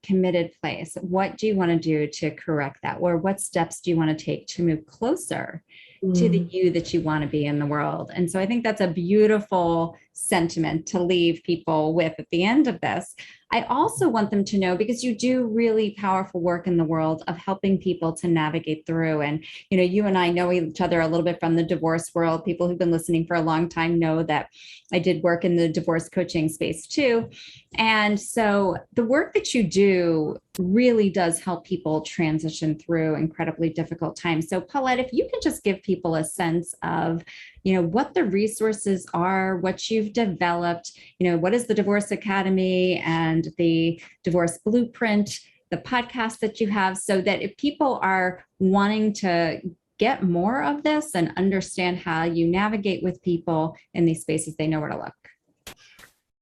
committed place, what do you want to do to correct that? Or what steps do you want to take to move closer to the you that you want to be in the world? And so I think that's a beautiful sentiment to leave people with at the end of this. I also want them to know, because you do really powerful work in the world of helping people to navigate through. And, you and I know each other a little bit from the divorce world. People who've been listening for a long time know that I did work in the divorce coaching space too. And so the work that you do really does help people transition through incredibly difficult times. So Paulette, if you can just give people a sense of, what the resources are, what you've developed, what is the Divorce Academy and the Divorce Blueprint, the podcast that you have, so that if people are wanting to get more of this and understand how you navigate with people in these spaces, they know where to look.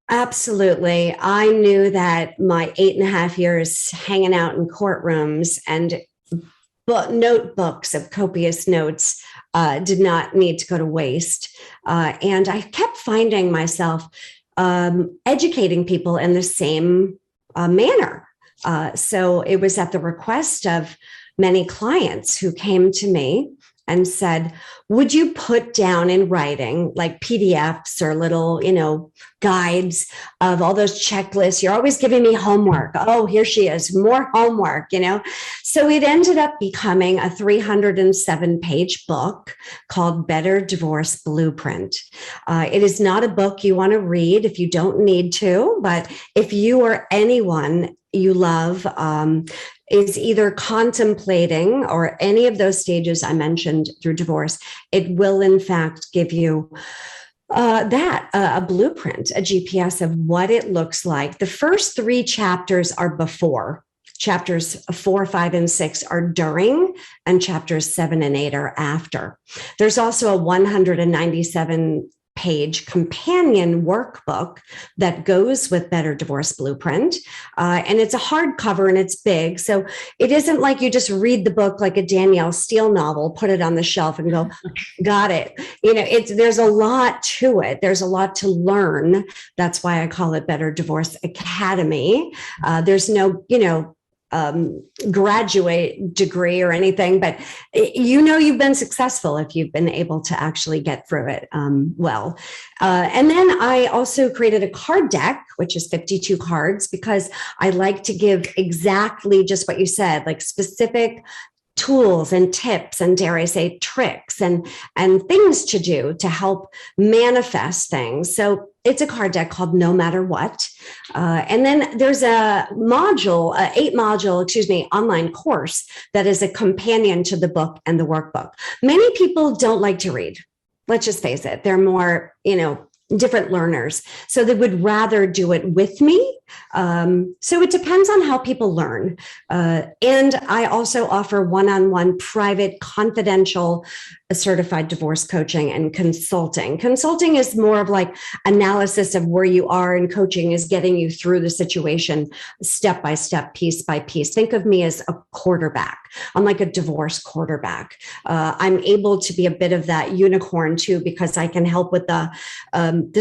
Absolutely. I knew that my 8.5 years hanging out in courtrooms and notebooks of copious notes did not need to go to waste. And I kept finding myself educating people in the same manner. So it was at the request of many clients who came to me and said, would you put down in writing like PDFs or little, guides of all those checklists? You're always giving me homework. Oh, here she is, more homework, So it ended up becoming a 307-page book called Better Divorce Blueprint. It is not a book you want to read if you don't need to, but if you or anyone you love is either contemplating or any of those stages I mentioned through divorce, it will in fact give you a blueprint, a GPS of what it looks like. The first 3 chapters are before. Chapters 4, 5, and 6 are during, and chapters 7 and 8 are after. There's also a 197-page companion workbook that goes with Better Divorce Blueprint. And it's a hardcover and it's big. So it isn't like you just read the book like a Danielle Steele novel, put it on the shelf and go, got it. There's a lot to it. There's a lot to learn. That's why I call it Better Divorce Academy. There's no, graduate degree or anything, but you've been successful if you've been able to actually get through it well. And then I also created a card deck, which is 52 cards, because I like to give exactly just what you said, like specific tools and tips and, dare I say, tricks and things to do to help manifest things. So it's a card deck called No Matter What. And then there's a 8-module, online course that is a companion to the book and the workbook. Many people don't like to read. Let's just face it. They're more, different learners. So they would rather do it with me. So it depends on how people learn. And I also offer one-on-one private, confidential, certified divorce coaching and consulting. Consulting is more of like analysis of where you are, and coaching is getting you through the situation step by step, piece by piece. Think of me as a quarterback. I'm like a divorce quarterback. I'm able to be a bit of that unicorn too, because I can help with the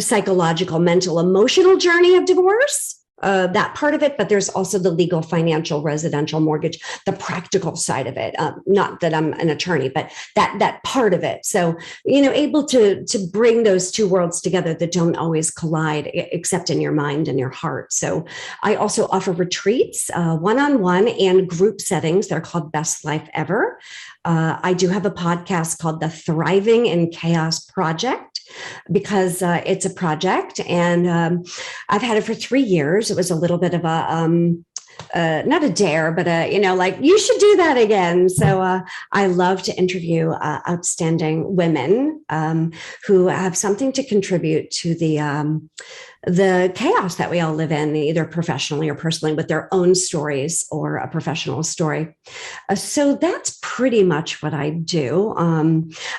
psychological, mental, emotional journey of divorce. That part of it, but there's also the legal, financial, residential, mortgage, the practical side of it. Not that I'm an attorney, but that part of it. So, able to bring those two worlds together that don't always collide, except in your mind and your heart. So I also offer retreats, one-on-one and group settings. They're called Best Life Ever. I do have a podcast called The Thriving in Chaos Project, because it's a project, and I've had it for 3 years. It was a little bit of a not a dare, but like, you should do that again. So I love to interview outstanding women who have something to contribute to the chaos that we all live in, either professionally or personally, with their own stories or a professional story. So that's pretty much what I do.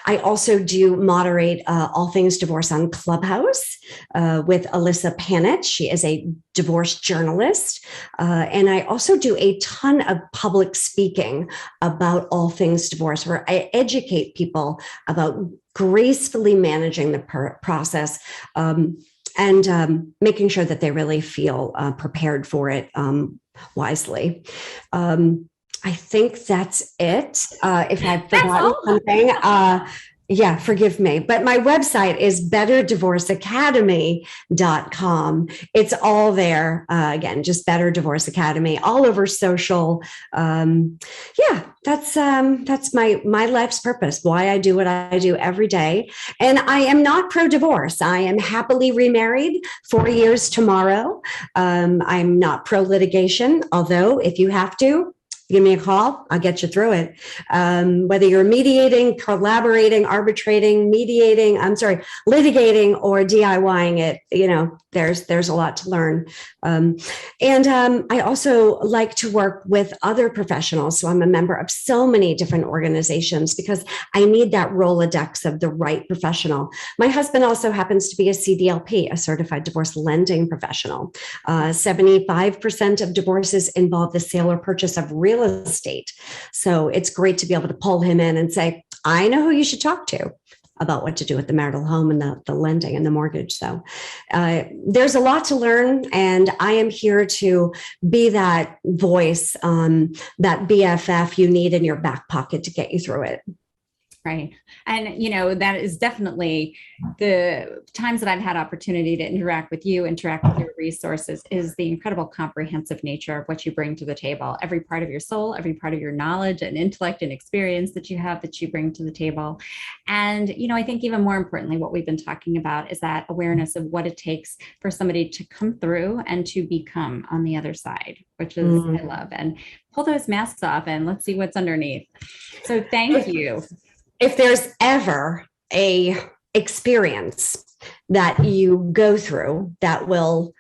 I also do moderate All Things Divorce on Clubhouse with Alyssa Panich. She is a divorce journalist. And I also do a ton of public speaking about all things divorce, where I educate people about gracefully managing the process, and making sure that they really feel prepared for it wisely. I think that's it. If I've forgotten something, yeah, forgive me. But my website is betterdivorceacademy.com. It's all there. Again, just Better Divorce Academy, all over social. Yeah, that's my life's purpose, why I do what I do every day. And I am not pro-divorce. I am happily remarried, 4 years tomorrow. I'm not pro-litigation, although if you have to, give me a call. I'll get you through it. Whether you're mediating, collaborating, arbitrating, litigating, or DIYing it, there's a lot to learn. And I also like to work with other professionals. So I'm a member of so many different organizations because I need that Rolodex of the right professional. My husband also happens to be a CDLP, a certified divorce lending professional. 75% of divorces involve the sale or purchase of real estate. So it's great to be able to pull him in and say, I know who you should talk to about what to do with the marital home and the lending and the mortgage. So there's a lot to learn, and I am here to be that voice, that BFF you need in your back pocket to get you through it. Right. And, that is definitely the times that I've had opportunity to interact with you, interact with your resources, is the incredible comprehensive nature of what you bring to the table. Every part of your soul, every part of your knowledge and intellect and experience that you have that you bring to the table. And, I think even more importantly, what we've been talking about is that awareness of what it takes for somebody to come through and to become on the other side, which is, I love. And pull those masks off and let's see what's underneath. So thank you. If there's ever a experience that you go through that will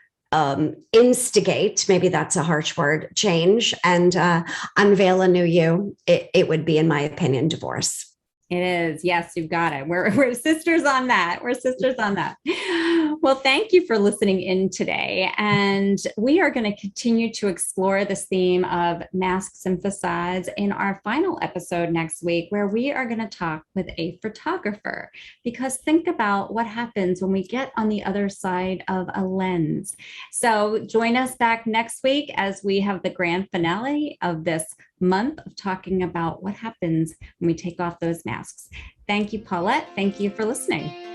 instigate, maybe that's a harsh word, change and unveil a new you, it would be, in my opinion, divorce. It is. Yes, you've got it. We're sisters on that. We're sisters on that. Well, thank you for listening in today. And we are going to continue to explore this theme of masks and facades in our final episode next week, where we are going to talk with a photographer. Because think about what happens when we get on the other side of a lens. So join us back next week as we have the grand finale of this month of talking about what happens when we take off those masks. Thank you, Paulette. Thank you for listening.